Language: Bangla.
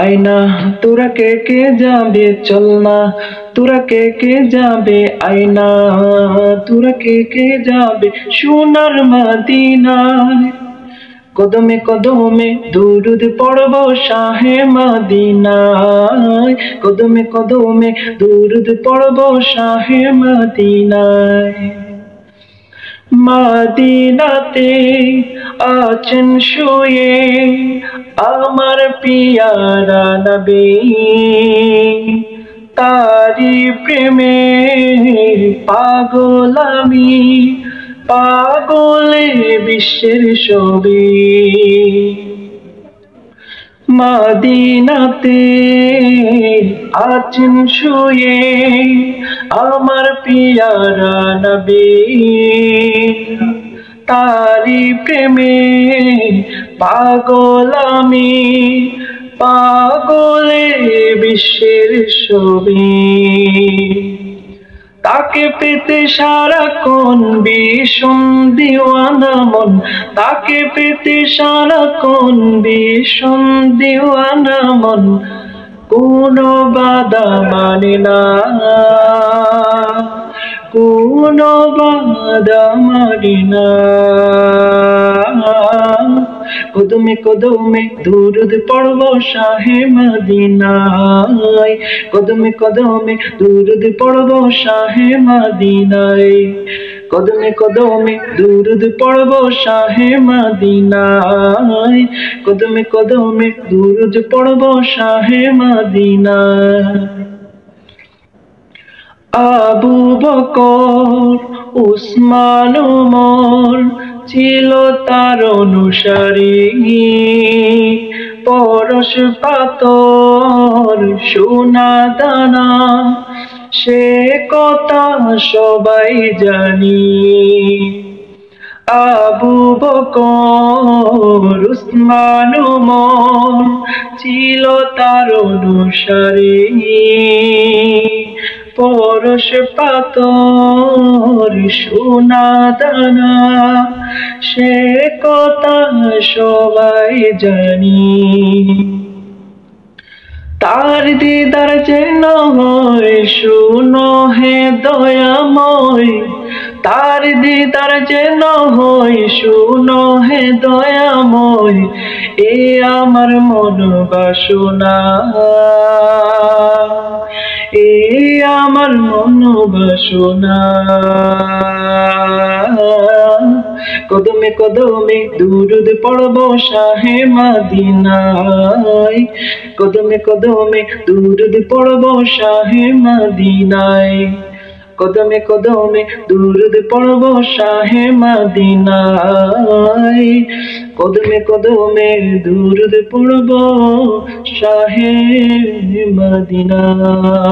আয়না তোরা কে কে যাবে চল না, তোরা কে কে যাবে আয়না, তোরা কে কে যাবে সোনার মদিনায়। কদমে কদমে দুরুদ পড়ব শাহে মদিনায়, কদমে কদমে দুরুদ পড়ব শাহে মদিনায়। মদিনাতে আছেন শুয়ে আমার পিয়ারা নবী, তারি প্রেমে পাগল আমি, পাগলে বিশ্বের ছবি। মদিনাতে আছেন শুয়ে আমার পিয়ারা নবী, তারি প্রেমে পাগল আমি, পাগলে বিশ্বের ছবি। তাকে পেতে সারাক্ষণ ভীষণ দিওয়ানা মন, তাকে পেতে সারাক্ষণ ভীষণ দিওয়ানা মন, কোনো বাধা মানে না, কোনো বাধা মানে না। কদমে কদমে দুরুদ পড়ব শাহে মদিনায়, কদমে কদমে দুরুদ পড়ব শাহে মদিনায়, কদমে কদমে দুরুদ পড়ব শাহে মদিনায়, কদমে কদমে দুরুদ পড়ব শাহে মদিনায়। আবু বকর উসমান ওমর ছিল তার অনুসারী, পরশ পাথর সোনা দানা সে কথা সবাই জানি। আবু বকর উসমান ওমর ছিল তার অনুসারী, পরশ পাথর সোনা দানা সে কথা সবাই জানি। তার দিদার যেন হয় শুনো হে দয়াময়, তার দিদার যেন হয় শুনো হে দয়াময়, এ আমার মন বাসনা, এ আমার মন বাসনা। কদমে কদমে দুরুদ পড়ব শাহে মদিনায়, কদমে কদমে দুরুদ পড়ব শাহে মদিনায়, কদমে কদমে দুরুদ পড়ব শাহে মদিনায়, কদমে কদমে দুরুদ পড়ব শাহে মদিনায়।